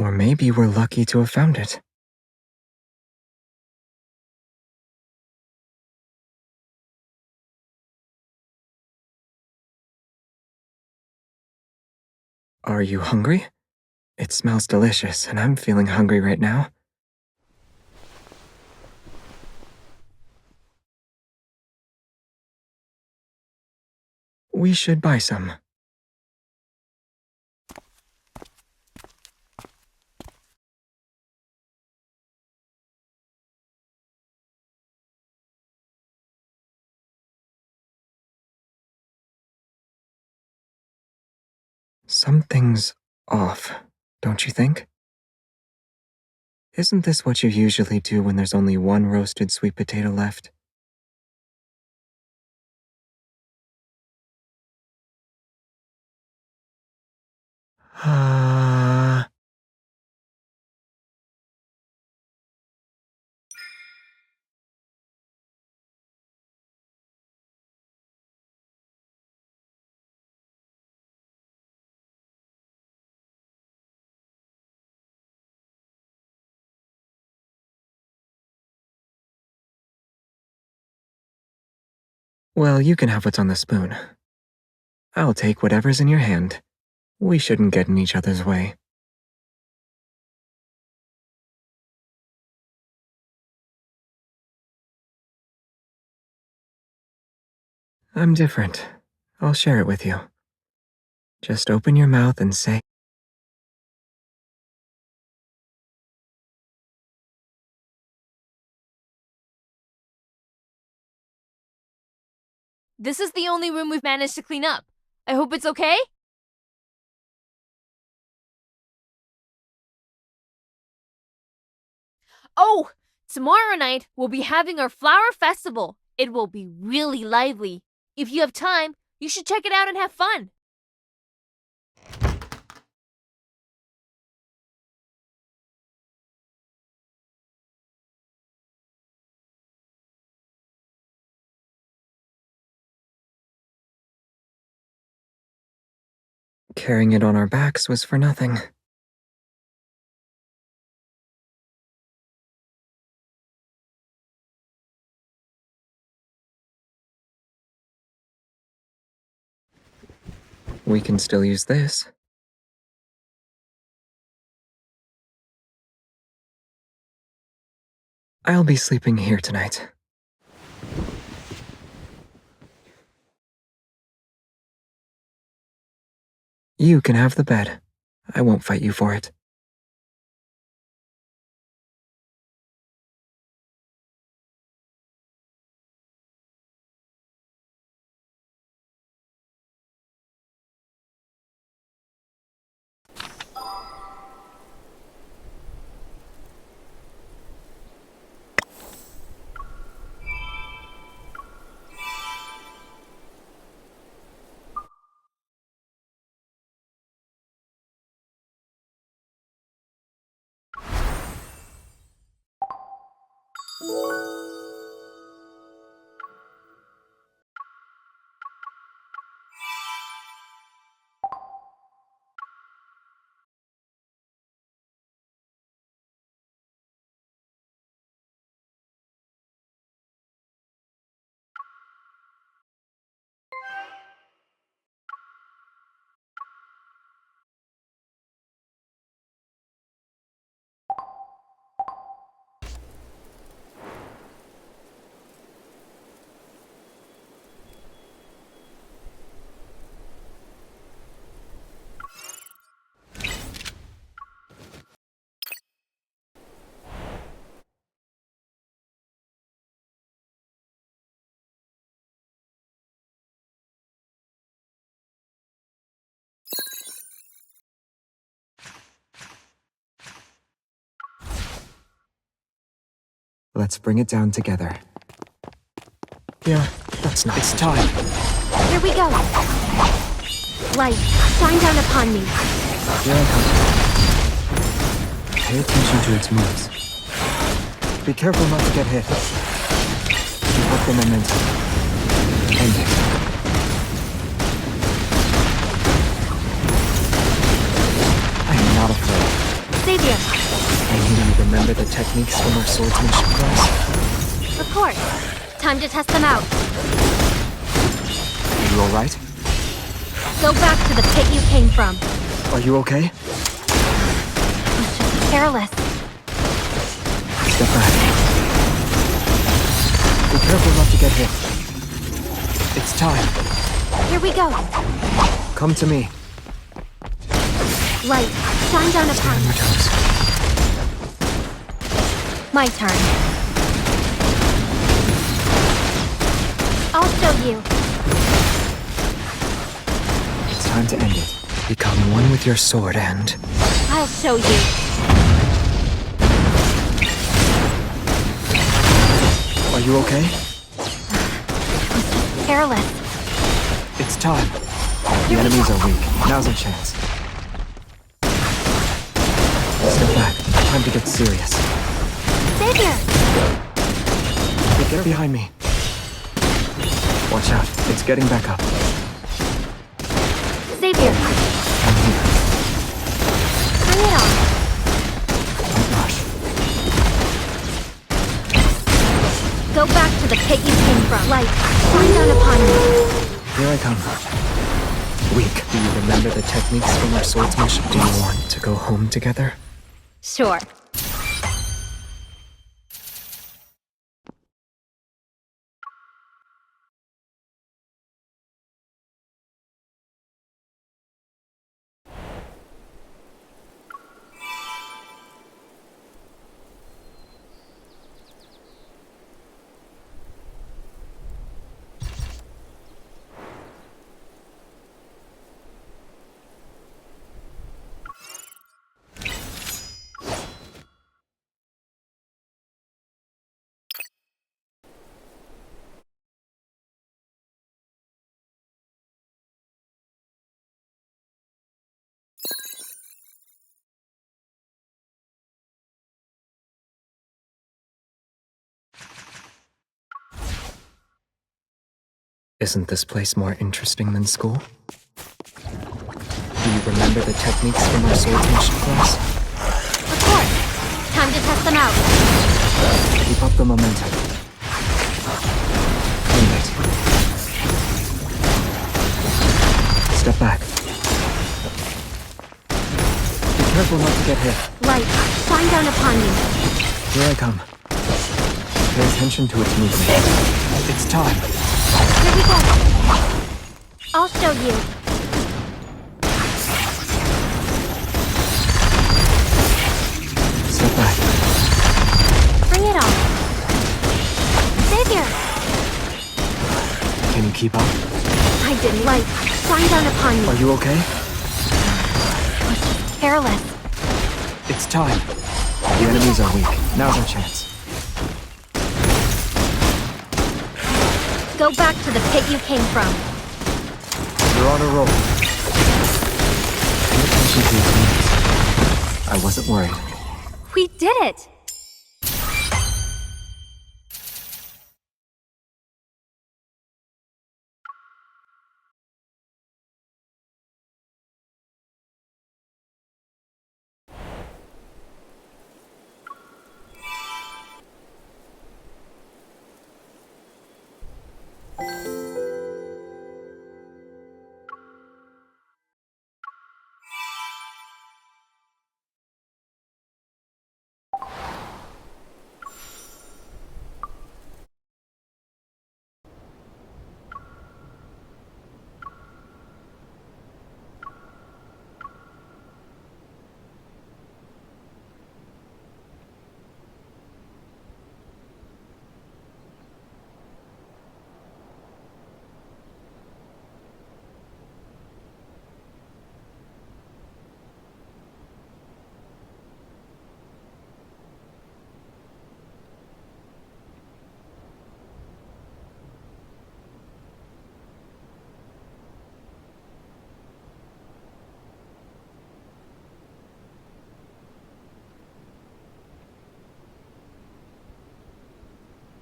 Or maybe we're lucky to have found it. Are you hungry? It smells delicious, and I'm feeling hungry right now. We should buy some. Something's off, don't you think? Isn't this what you usually do when there's only one roasted sweet potato left? Ah. Well, you can have what's on the spoon. I'll take whatever's in your hand. We shouldn't get in each other's way. I'm different. I'll share it with you. Just open your mouth and say, This is the only room we've managed to clean up. I hope it's okay? Oh, tomorrow night we'll be having our flower festival. It will be really lively. If you have time, you should check it out and have fun. carrying it on our backs was for nothing. We can still use this. I'll be sleeping here tonight. You can have the bed. I won't fight you for it. Let's bring it down together. Yeah, that's not. It's time. Here we go. Light, shine down upon me. Here I come. Pay attention to its moves. Be careful not to get hit. Keep up the momentum. End it. I am not afraid. Xavier, And you remember the techniques from our swordsmanship class? of course. Time to test them out. Are you alright? Go back to the pit you came from. Are you okay? Was just careless. Step back. Be careful not to get hit. It's time. Here we go. Come to me. Light, shine down Stay upon on your me. toes. My turn. I'll show you. It's time to end it. Become one with your sword and... I'll show you. Are you okay? Was just careless. It's time. The enemies are weak. Now's our chance. Step back. Time to get serious. Xavier! Get behind me. Watch out. It's getting back up. Xavier, I'm here. bring it on. Don't rush. Go back to the pit you came from. Light, shine down upon me. Here I come. Weak. Do you remember the techniques from our swordsmanship? Do you want to go home together? Sure. Isn't this place more interesting than school? Do you remember the techniques from our swordsmanship class? Of course. Time to test them out. Keep up the momentum. End it. Step back. Be careful not to get hit. Light, shine down upon me. Here I come. Pay attention to its movement. It's time. Here we go. I'll show you. Step back. Bring it on. Xavier! Can you keep up? I didn't. Light, shine down upon me. Are you okay? Was just careless. It's time. The enemies are weak. Now's our chance. Go back to the pit you came from. You're on a roll. Pay attention to its movements. I wasn't worried. We did it!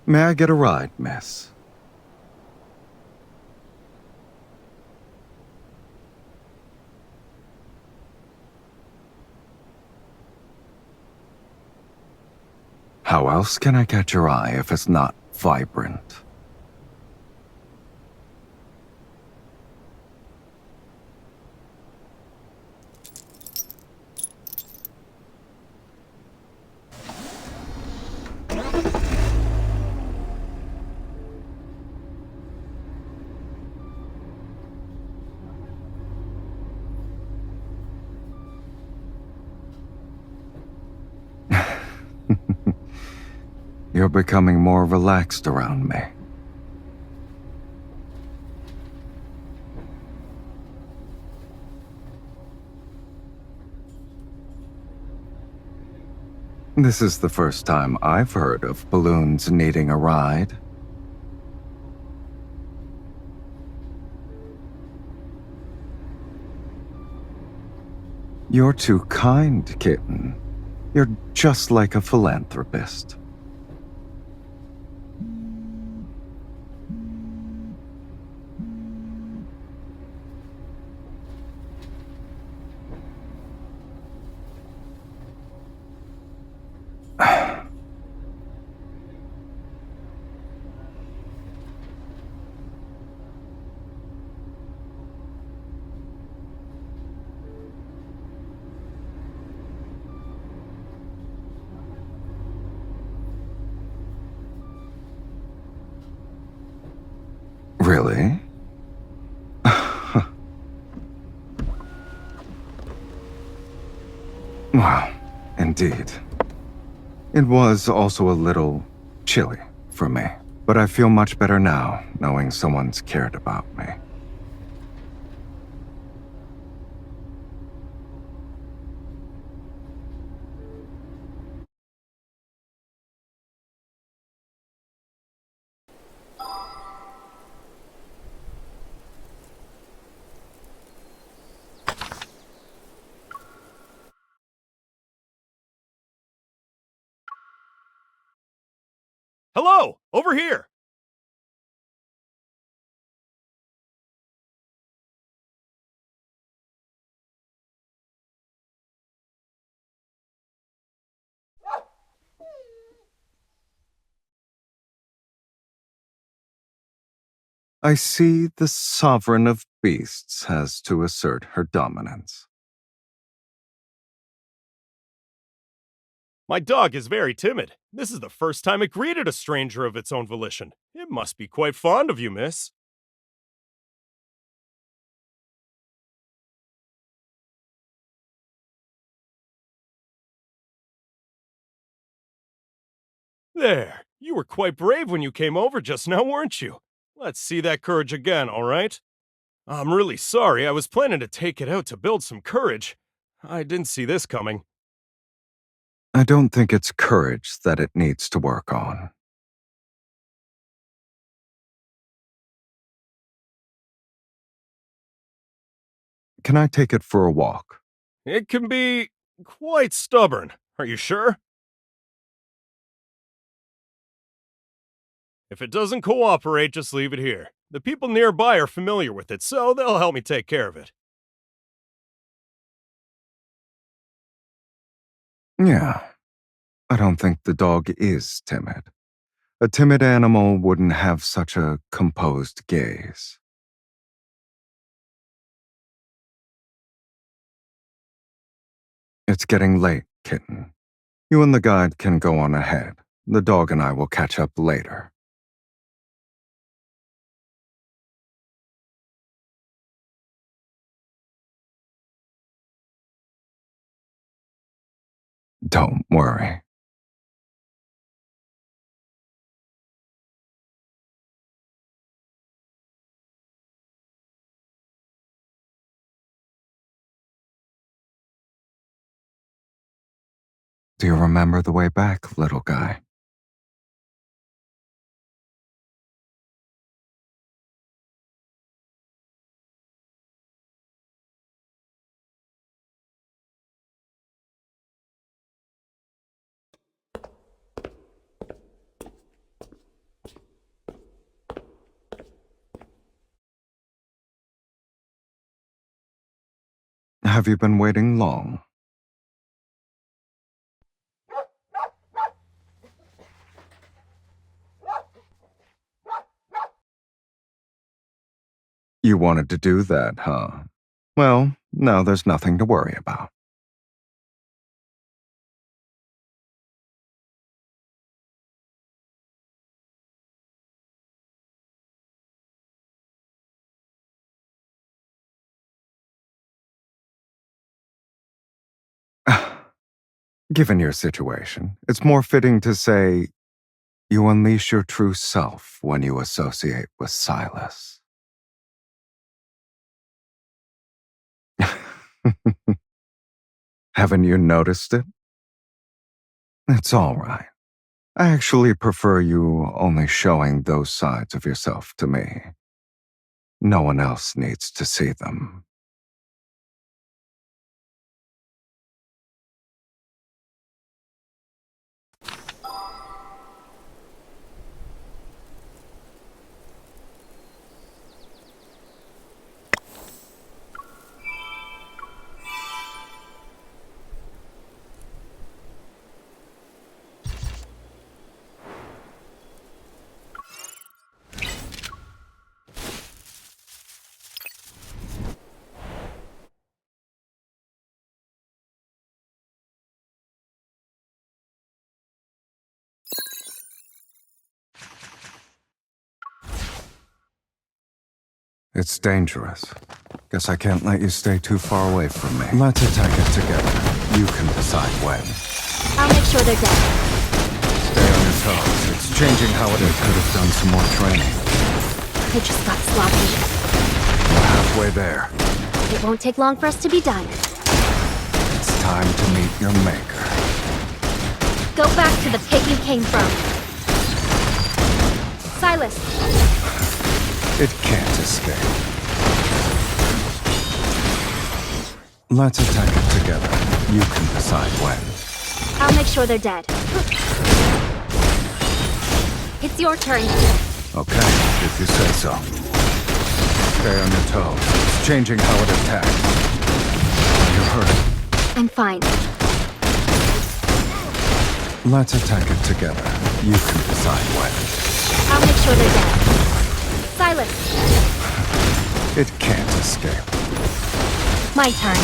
May I get a ride, miss? How else can I catch your eye if it's not vibrant? You're becoming more relaxed around me. This is the first time I've heard of balloons needing a ride. You're too kind, kitten. You're just like a philanthropist. Really? Well, indeed. It was also a little chilly for me, but I feel much better now knowing someone's cared about me. Hello! Over here! I see the sovereign of beasts has to assert her dominance. My dog is very timid. This is the first time it greeted a stranger of its own volition. It must be quite fond of you, miss. There, you were quite brave when you came over just now, weren't you? Let's see that courage again, alright? I'm really sorry, I was planning to take it out to build some courage. I didn't see this coming. I don't think it's courage that it needs to work on. Can I take it for a walk? It can be quite stubborn. Are you sure? If it doesn't cooperate, just leave it here. The people nearby are familiar with it, so they'll help me take care of it. Yeah, I don't think the dog is timid. A timid animal wouldn't have such a composed gaze. It's getting late, kitten. You and the guide can go on ahead. The dog and I will catch up later. Don't worry. Do you remember the way back, little guy? Have you been waiting long? You wanted to do that, huh? Well, now there's nothing to worry about. Given your situation, it's more fitting to say you unleash your true self when you associate with Silas. Haven't you noticed it? It's all right. I actually prefer you only showing those sides of yourself to me. No one else needs to see them. It's dangerous. Guess I can't let you stay too far away from me. Let's attack it together. You can decide when. I'll make sure they're dead. Stay on your toes. It's changing how it is. Could have done some more training. I just got sloppy. We're halfway there. It won't take long for us to be done. It's time to meet your maker. Go back to the pit you came from. Silas, It can't escape. Let's attack it together. You can decide when. I'll make sure they're dead. It's your turn. Okay, if you say so. Stay on your toes. It's changing how it attacks. You're hurt. I'm fine. Let's attack it together. You can decide when. I'll make sure they're dead. Silas, It can't escape. my turn.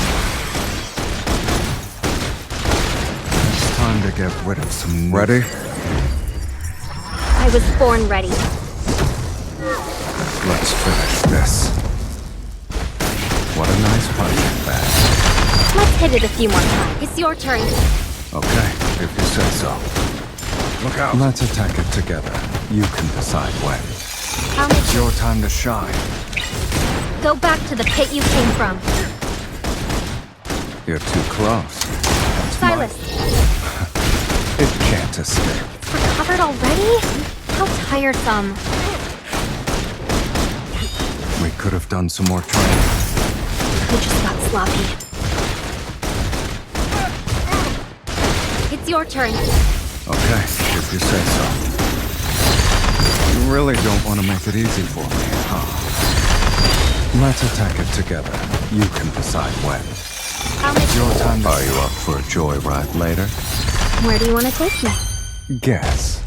It's time to get rid of some... Ready? I was born ready. Let's finish this. What a nice punching bag. Let's hit it a few more times. It's your turn. Okay, if you say so. Look out. Let's attack it together. You can decide when. I'll make It's your time to shine. Go back to the pit you came from. You're too close. That's Silas, mine. It can't escape. it's recovered already? How tiresome. We could have done some more training. I just got sloppy. It's your turn. Okay, if you say so. You really don't want to make it easy for me, huh? Let's attack it together. You can decide when. I'll make Your time. Are you up for a joyride later? Where do you want to take me? Guess.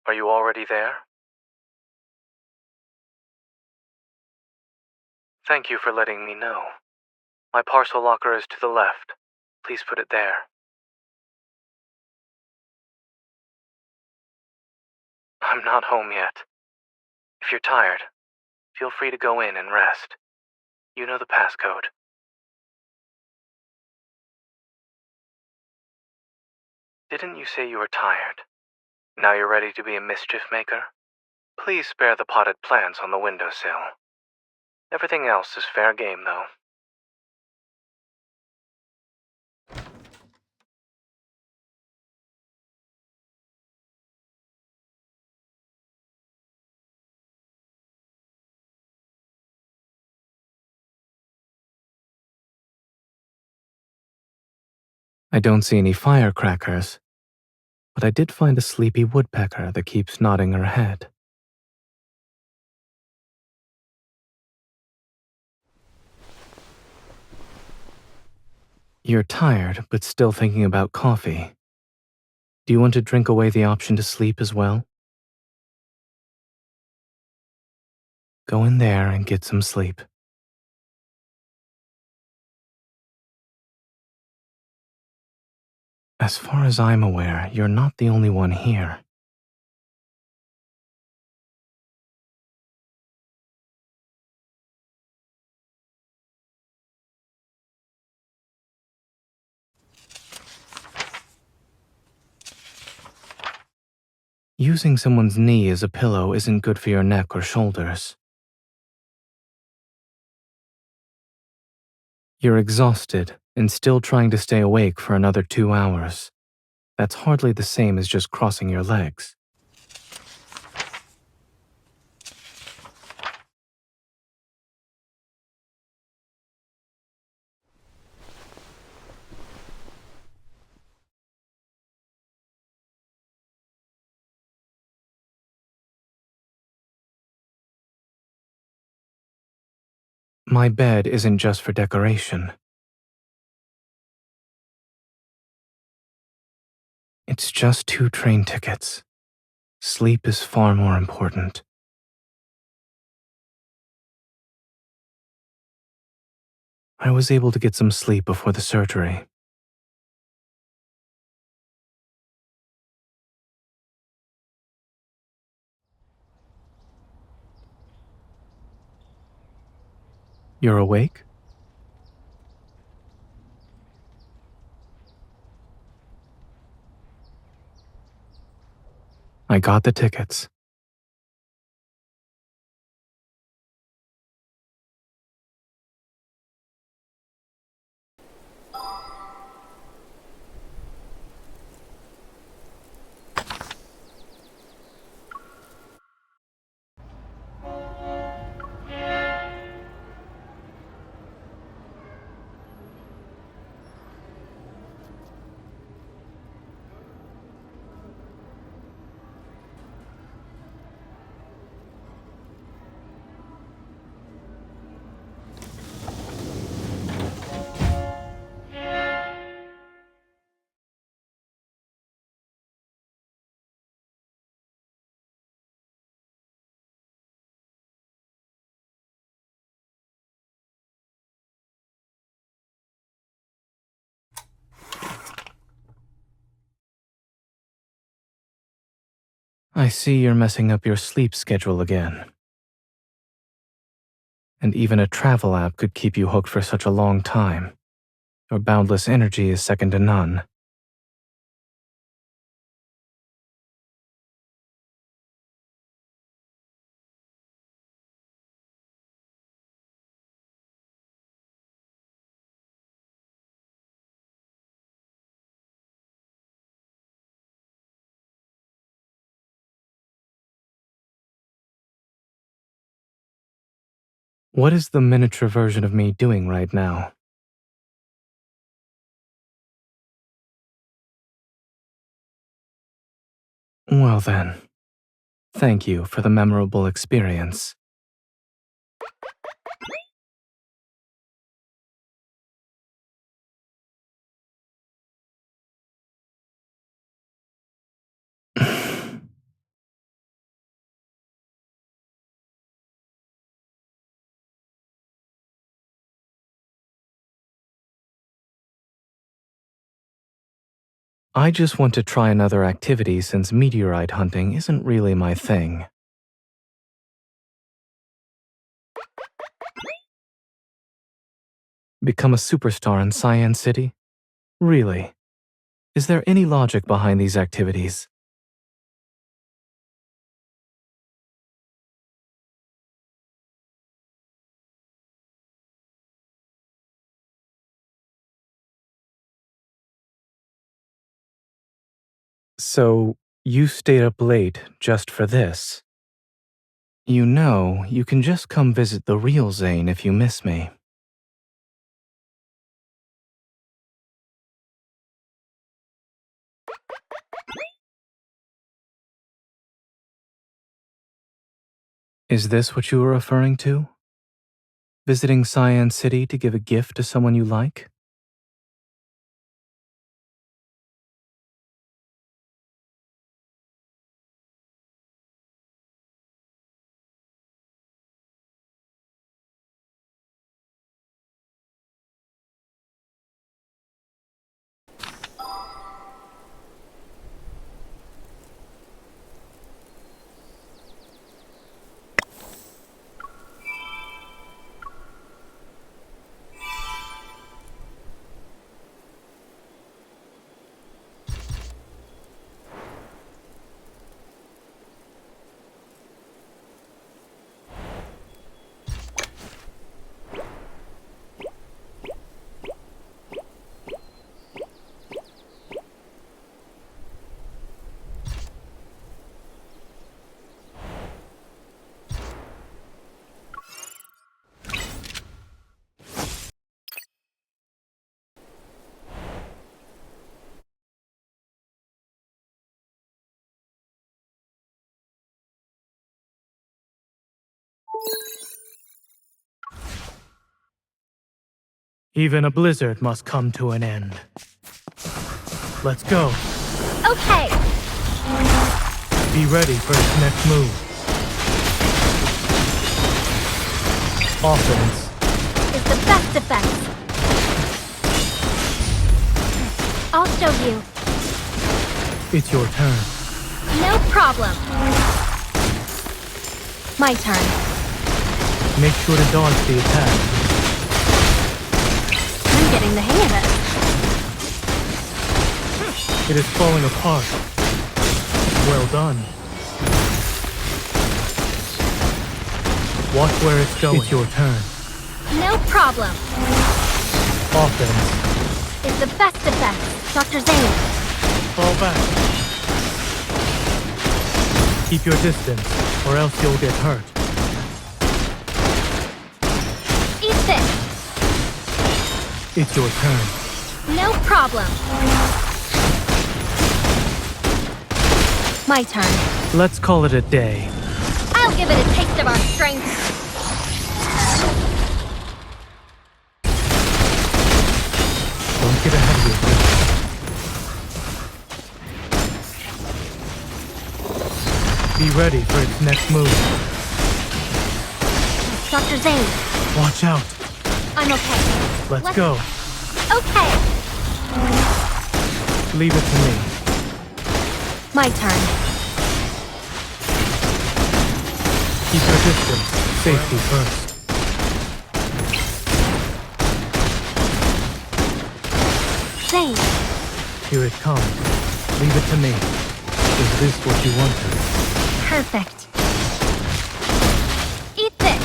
Are you already there? Thank you for letting me know. My parcel locker is to the left. Please put it there. I'm not home yet. If you're tired, feel free to go in and rest. You know the passcode. Didn't you say you were tired? Now you're ready to be a mischief maker? Please spare the potted plants on the windowsill. Everything else is fair game, though. I don't see any firecrackers, but I did find a sleepy woodpecker that keeps nodding her head. You're tired, but still thinking about coffee. Do you want to drink away the option to sleep as well? Go in there and get some sleep. As far as I'm aware, you're not the only one here. Using someone's knee as a pillow isn't good for your neck or shoulders. You're exhausted and still trying to stay awake for another 2 hours. That's hardly the same as just crossing your legs. My bed isn't just for decoration. It's just 2 train tickets. Sleep is far more important. I was able to get some sleep before the surgery. You're awake? I got the tickets. I see you're messing up your sleep schedule again. And even a travel app could keep you hooked for such a long time. Your boundless energy is second to none. What is the miniature version of me doing right now? Well then, thank you for the memorable experience. I just want to try another activity since meteorite hunting isn't really my thing. Become a superstar in Cyan City? Really? Is there any logic behind these activities? So, you stayed up late just for this? You know, you can just come visit the real Zane if you miss me. Is this what you were referring to? Visiting Cyan City to give a gift to someone you like? Even a blizzard must come to an end. Let's go. Okay. Be ready for its next move. Offense. Is the best defense. I'll show you. It's your turn. No problem. My turn. Make sure to dodge the attack. I'm getting the hang of it. It is falling apart. Well done. Watch where it's going. It's your turn. No problem. Offense. Is the best defense. Dr. Zane. Fall back. Keep your distance, or else you'll get hurt. Eat this. It's your turn. No problem. My turn. Let's call it a day. I'll give it a taste of our strength. Don't get ahead of yourself. Be ready for its next move. Dr. Zane. Watch out. I'm okay. Let's go. Okay. Leave it to me. My turn. Keep your distance. Safety first. Zane. Here it comes. Leave it to me. Is this what you wanted? Perfect. Eat this.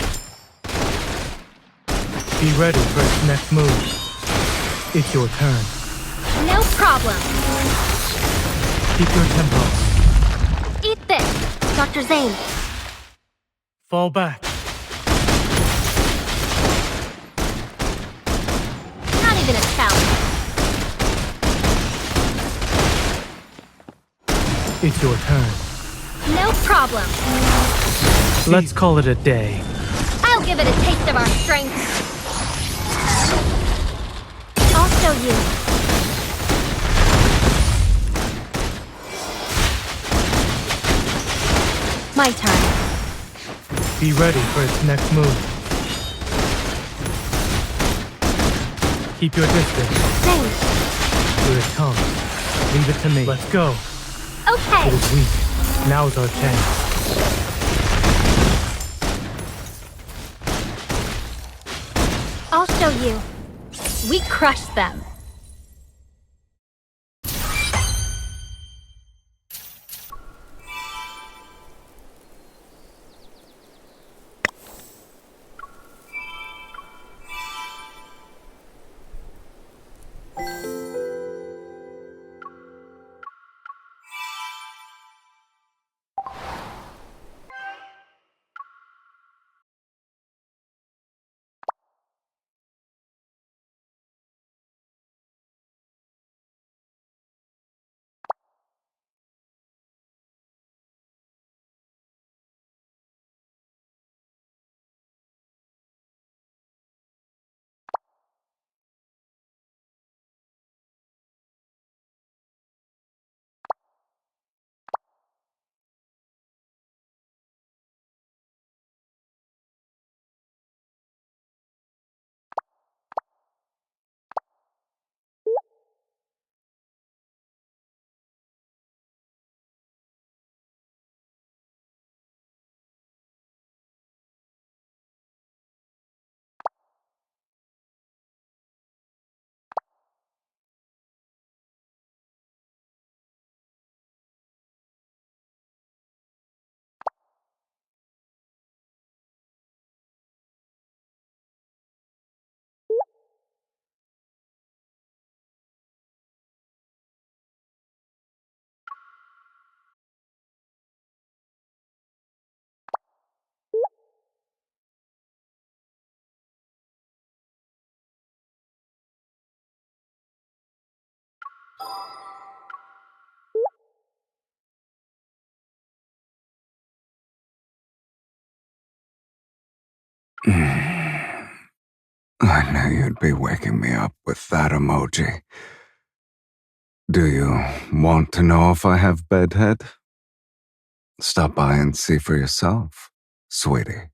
Be ready for its next move. It's your turn. No problem. Keep your tempo. Eat this. Dr. Zane. Fall back. Not even a challenge. It's your turn. No problem. Let's call it a day. I'll give it a taste of our strength. I'll show you. My turn. Be ready for its next move. Keep your distance. Zane. Here it comes. Leave it to me. Let's go. Okay. It is weak. Now's our chance. I'll show you. We crushed them. I knew you'd be waking me up with that emoji. Do you want to know if I have bedhead? Stop by and see for yourself, sweetie.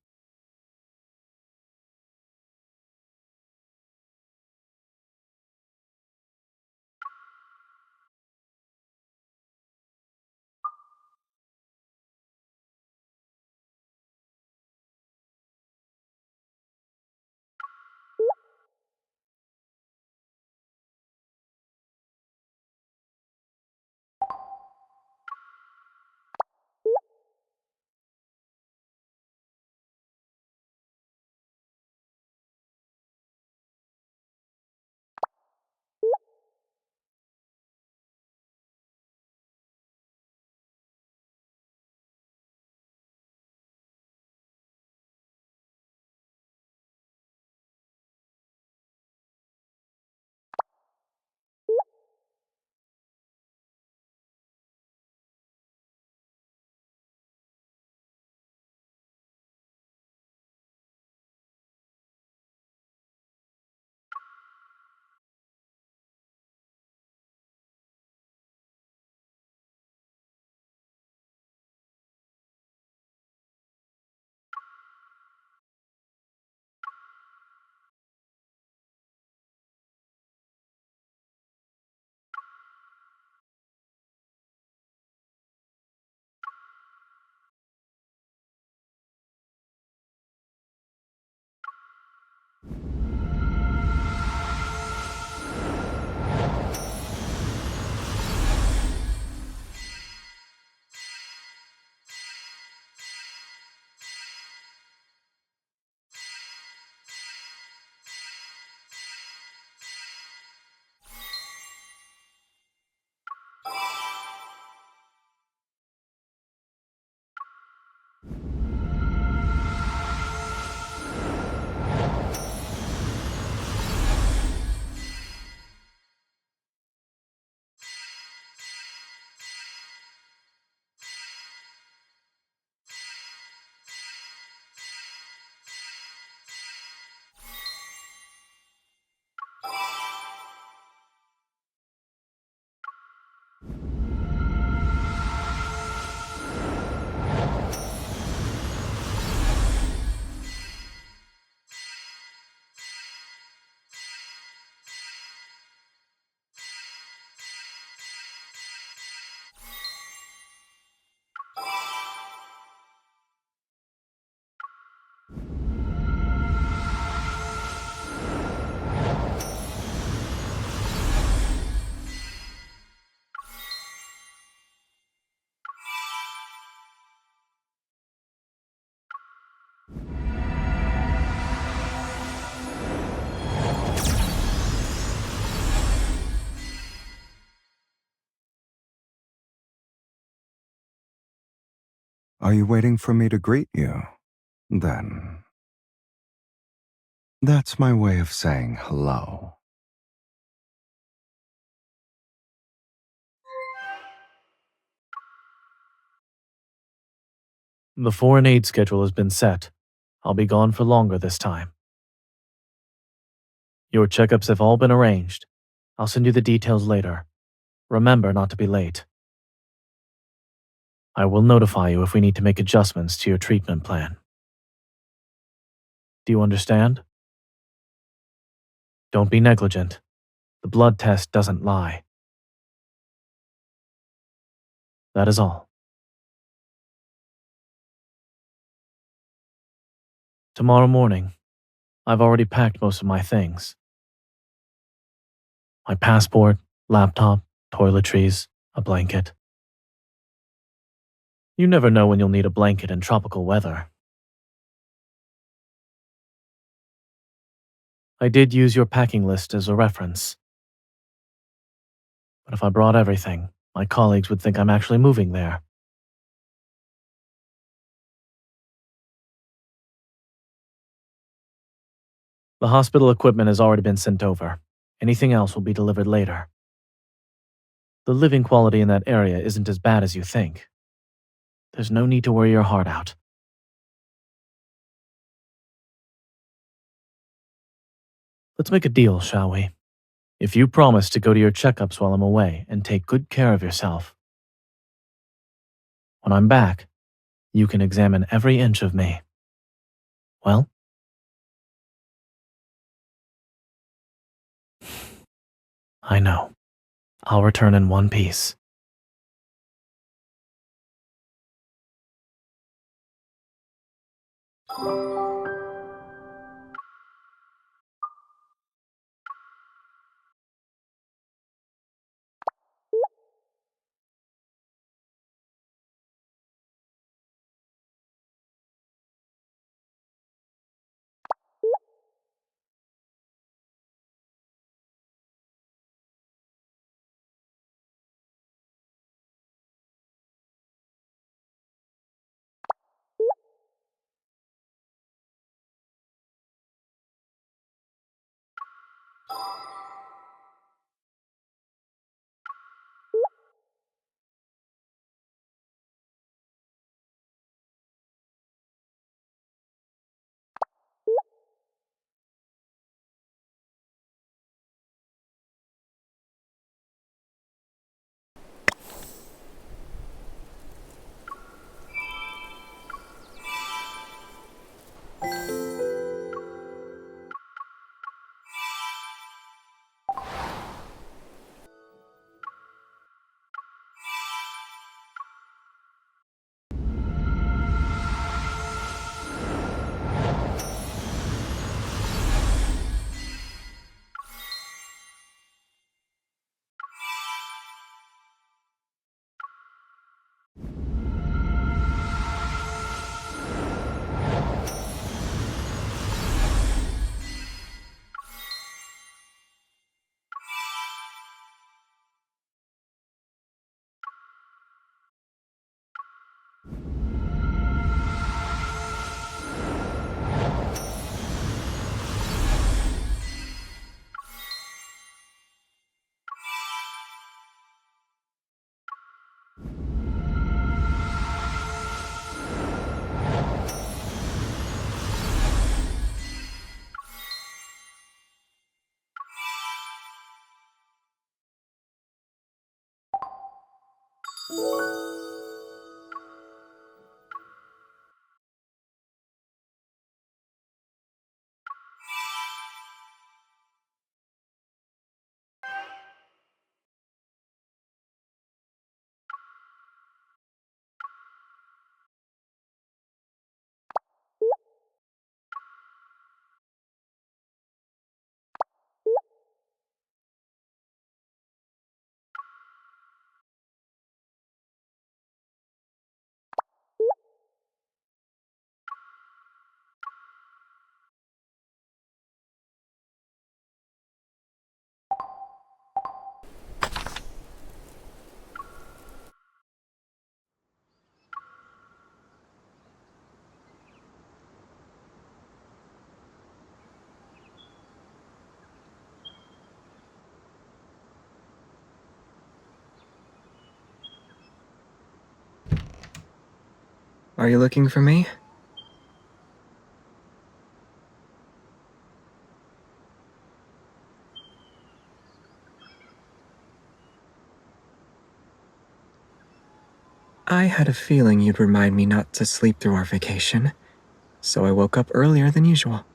Are you waiting for me to greet you? Then, that's my way of saying hello. The foreign aid schedule has been set. I'll be gone for longer this time. Your checkups have all been arranged. I'll send you the details later. Remember not to be late. I will notify you if we need to make adjustments to your treatment plan. Do you understand? Don't be negligent. The blood test doesn't lie. That is all. Tomorrow morning, I've already packed most of my things. My passport, laptop, toiletries, a blanket. You never know when you'll need a blanket in tropical weather. I did use your packing list as a reference. But if I brought everything, my colleagues would think I'm actually moving there. The hospital equipment has already been sent over. Anything else will be delivered later. The living quality in that area isn't as bad as you think. There's no need to worry your heart out. Let's make a deal, shall we? If you promise to go to your checkups while I'm away and take good care of yourself, when I'm back, you can examine every inch of me. Well? I know. I'll return in one piece. Are you looking for me? I had a feeling you'd remind me not to sleep through our vacation, so I woke up earlier than usual.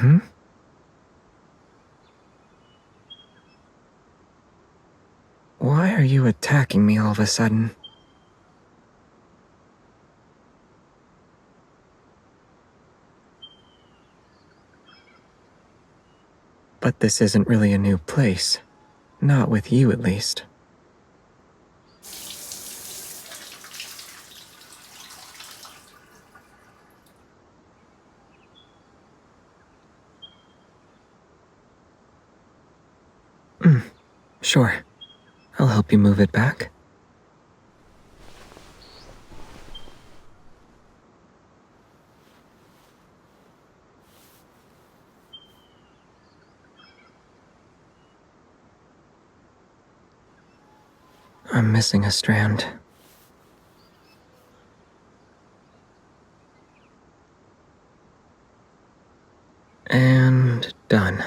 Hmm? Why are you attacking me all of a sudden? But this isn't really a new place. Not with you, at least. Sure. I'll help you move it back. I'm missing a strand. And done.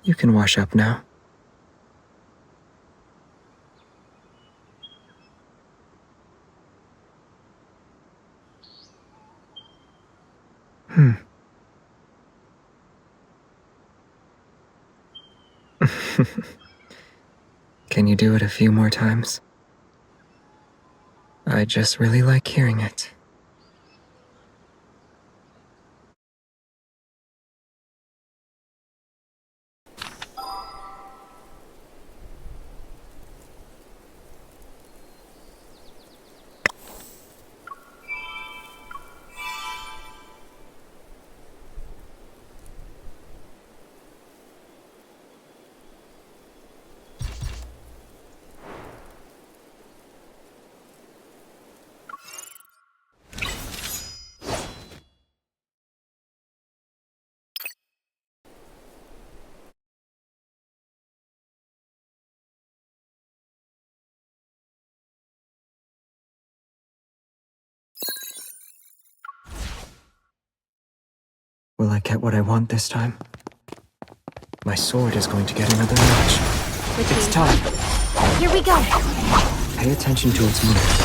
You can wash up now. Can you do it a few more times? I just really like hearing it. Will I get what I want this time? My sword is going to get another notch. It's time. Here we go. Pay attention to its moves.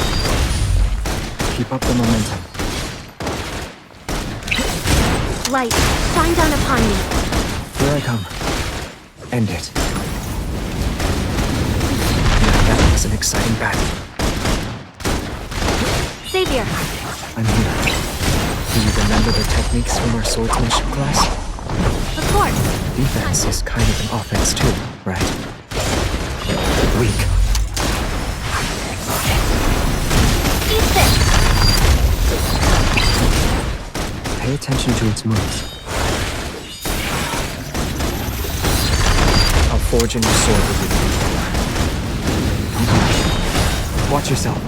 Keep up the momentum. Light, shine down upon me. Here I come. End it. Now that was an exciting battle. Savior. I'm here. Do you remember the techniques from our swordsmanship class? Of course. Defense is kind of an offense too, right? Weak. Eat this. Pay attention to its moves. I'll forge a new sword with you. Watch yourself.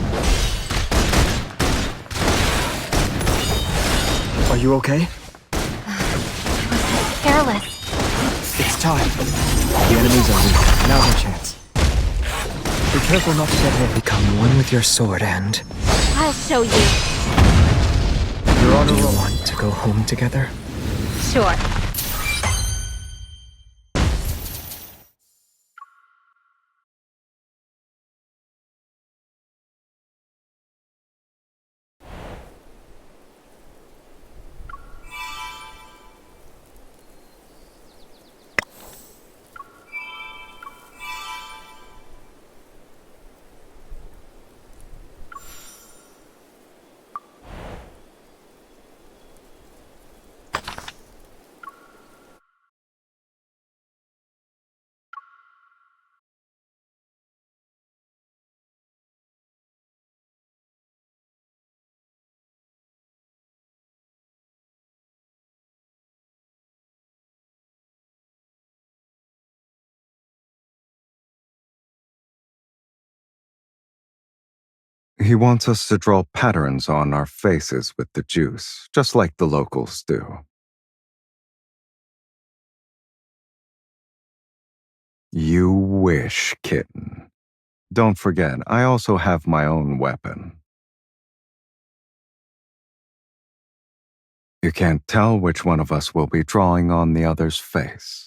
Are you okay? Careless. It's time. The enemies are weak. Now's our chance. Be careful not to get hit. Become one with your sword and... I'll show you. You're on a roll. Do you want to go home together? Sure. He wants us to draw patterns on our faces with the juice, just like the locals do. You wish, kitten. Don't forget, I also have my own weapon. You can't tell which one of us will be drawing on the other's face.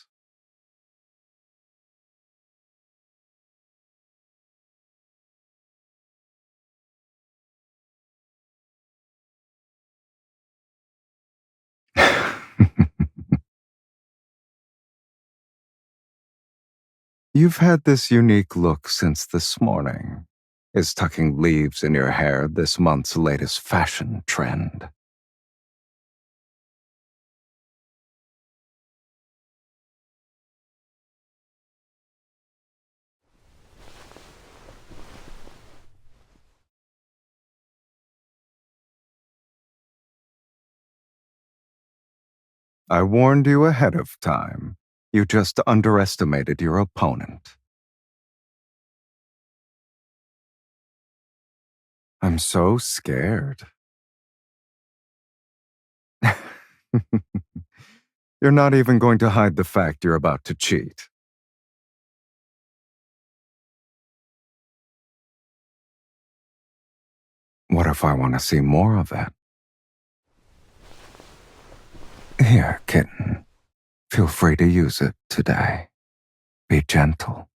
You've had this unique look since this morning. Is tucking leaves in your hair this month's latest fashion trend? I warned you ahead of time. You just underestimated your opponent. I'm so scared. You're not even going to hide the fact you're about to cheat. What if I want to see more of it? Here, kitten. Feel free to use it today. Be gentle.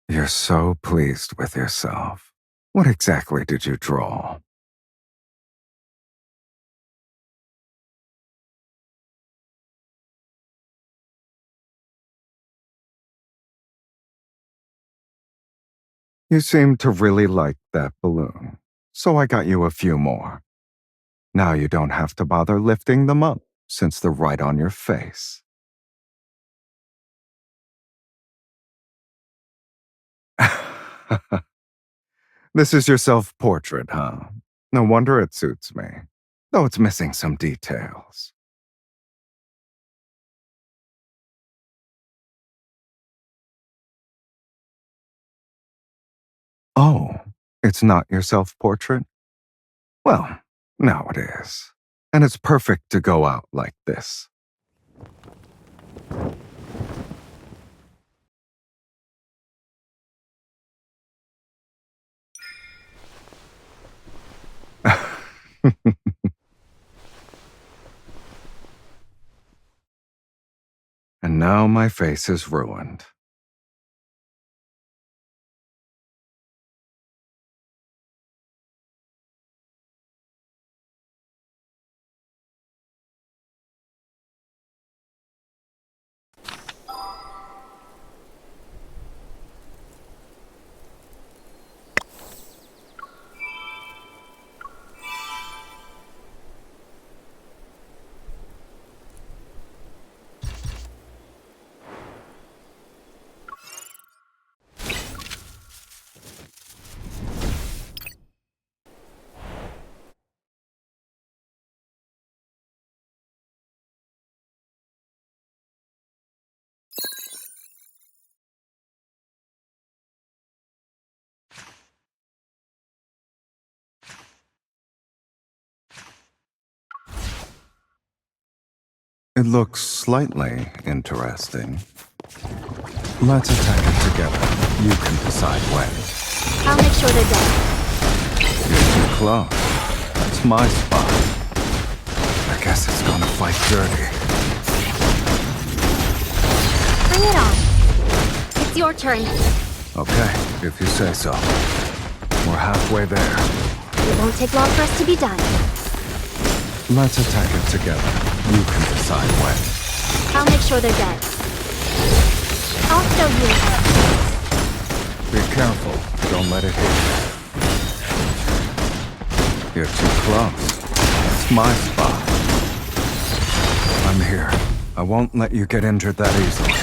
You're so pleased with yourself. What exactly did you draw? You seem to really like that balloon, so I got you a few more. Now you don't have to bother lifting them up, since they're right on your face. This is your self-portrait, huh? No wonder it suits me, though it's missing some details. Oh, it's not your self-portrait? Well, now it is. And it's perfect to go out like this. And now my face is ruined. It looks slightly interesting. Let's attack it together. You can decide when. I'll make sure they're dead. You're too close. That's my spot. I guess it's gonna fight dirty. Bring it on. It's your turn. Okay, if you say so. We're halfway there. It won't take long for us to be done. Let's attack it together. You can decide when. I'll make sure they're dead. I'll show you. Be careful. Don't let it hit you. You're too close. It's my spot. I'm here. I won't let you get injured that easily.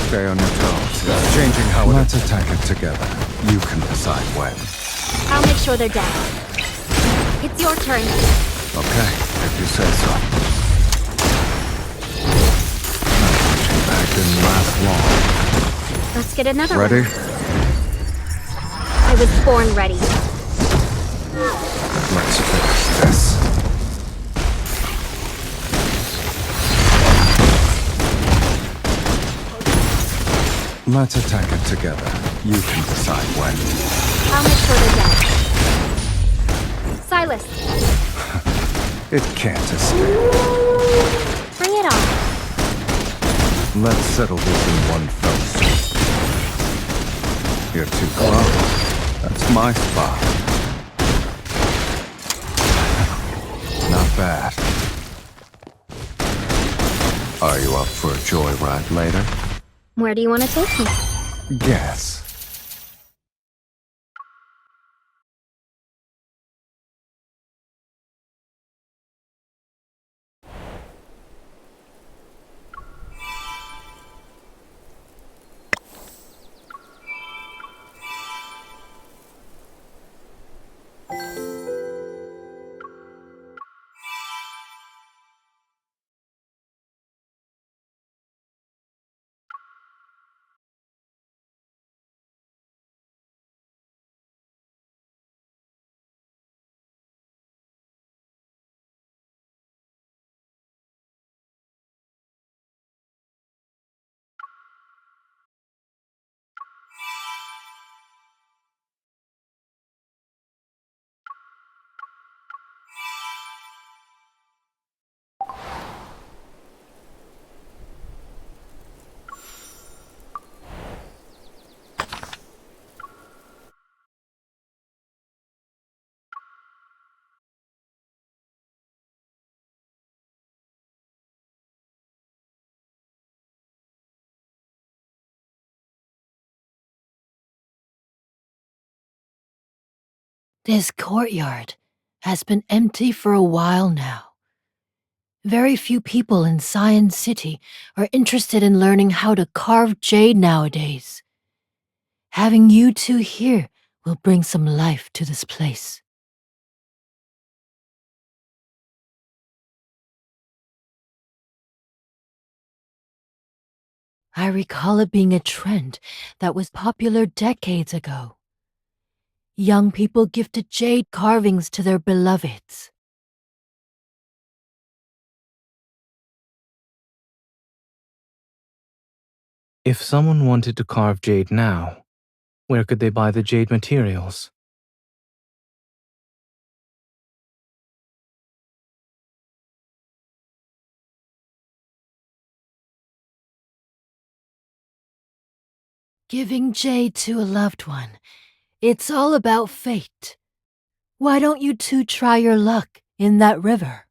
Stay on your toes. It's changing how it... Let's attack it together. You can decide when. I'll make sure they're dead. It's your turn. Okay, if you say so. That punching bag didn't last long. Let's get another Ready? one. I was born ready. Let's finish this. Let's attack it together. You can decide when. I'll make sure they're dead. Silas, It can't escape. bring it on. Let's settle this in one fell swoop. You're too close. That's my spot. Not bad. Are you up for a joyride later? Where do you want to take me? Guess. This courtyard has been empty for a while now. Very few people in Science City are interested in learning how to carve jade nowadays. Having you two here will bring some life to this place. I recall it being a trend that was popular decades ago. Young people gifted jade carvings to their beloveds. If someone wanted to carve jade now, where could they buy the jade materials? Giving jade to a loved one, it's all about fate. Why don't you two try your luck in that river?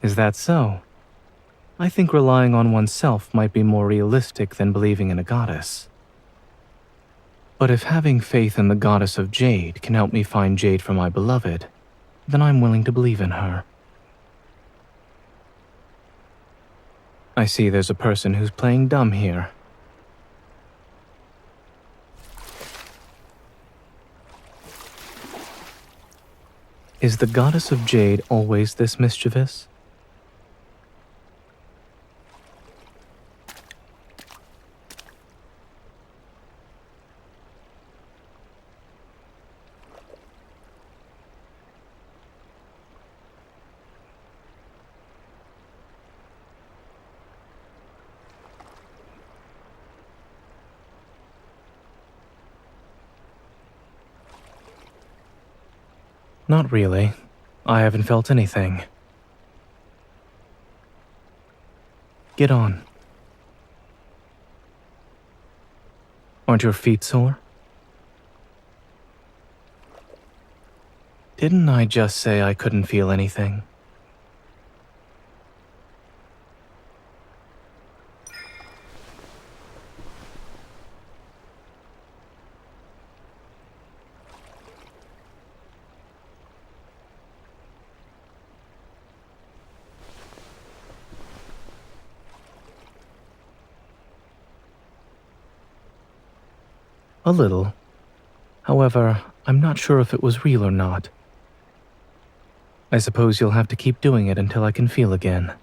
Is that so? I think relying on oneself might be more realistic than believing in a goddess. But if having faith in the goddess of jade can help me find jade for my beloved, then I'm willing to believe in her. I see there's a person who's playing dumb here. Is the goddess of jade always this mischievous? Not really. I haven't felt anything. Get on. Aren't your feet sore? Didn't I just say I couldn't feel anything? A little. However, I'm not sure if it was real or not. I suppose you'll have to keep doing it until I can feel again.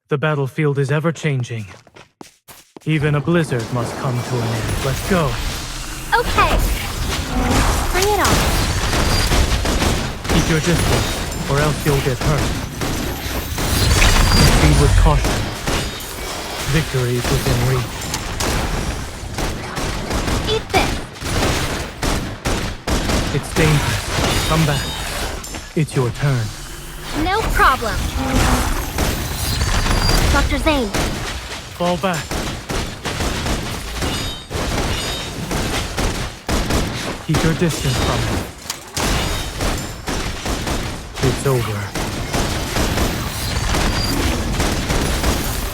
The battlefield is ever-changing. Even a blizzard must come to an end. Let's go. Okay. Bring it on. Keep your distance, or else you'll get hurt. Proceed with caution. Victory is within reach. Eat this. It's dangerous. Come back. It's your turn. No problem. Dr. Zane. Fall back. Keep your distance from him. It's over.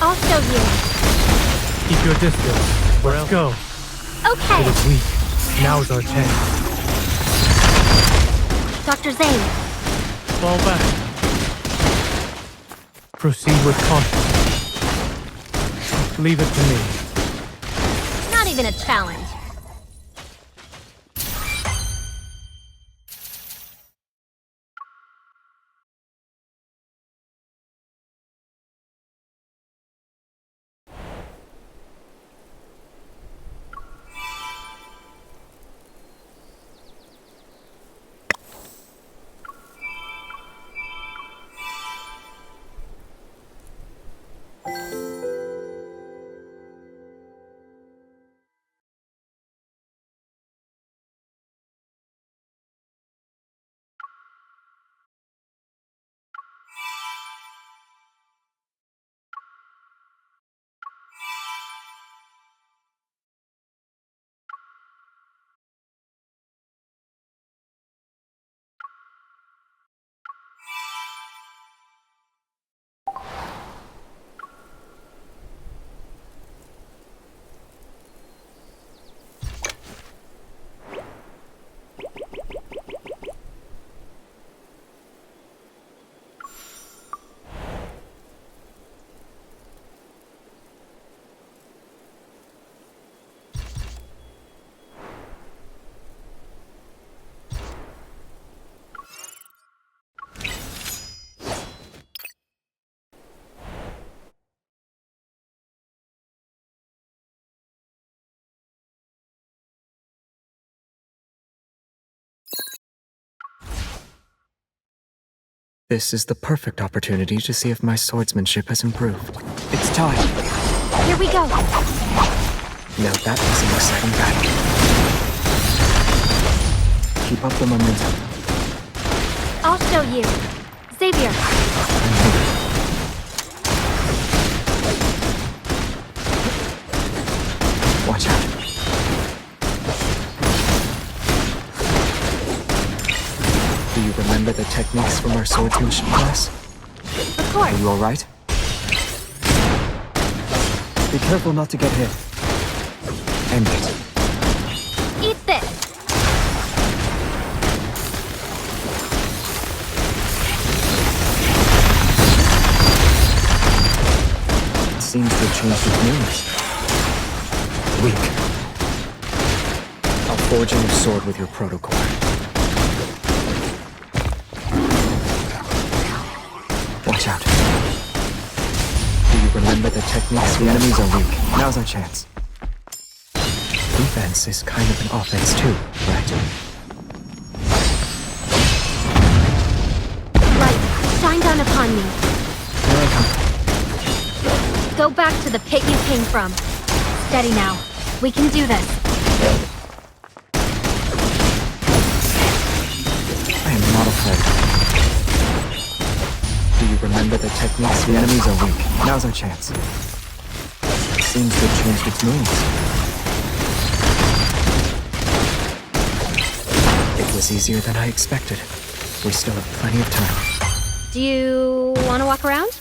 I'll show you. Keep your distance. Let's go. Okay, It is weak. Now's our chance. Dr. Zane. Fall back. Proceed with caution. Leave it to me. Not even a challenge. This is the perfect opportunity to see if my swordsmanship has improved. It's time. Here we go. Now that was an exciting battle. Keep up the momentum. I'll show you. Xavier. Watch out. Do you remember the techniques from our swordsmanship class? Of course. Are you alright? Be careful not to get hit. End it. Eat this. It seems to have changed its moves. Weak. I'll forge a new sword with your protocore. Watch out. Do you remember the techniques? The enemies are weak. Now's our chance. Defense is kind of an offense too, right? Light, shine down upon me. Here I come. Go back to the pit you came from. Steady now. We can do this. I am not afraid. Do you remember the techniques? The enemies are weak. Now's our chance. It seems to have changed its moves. It was easier than I expected. We still have plenty of time. Do you want to walk around?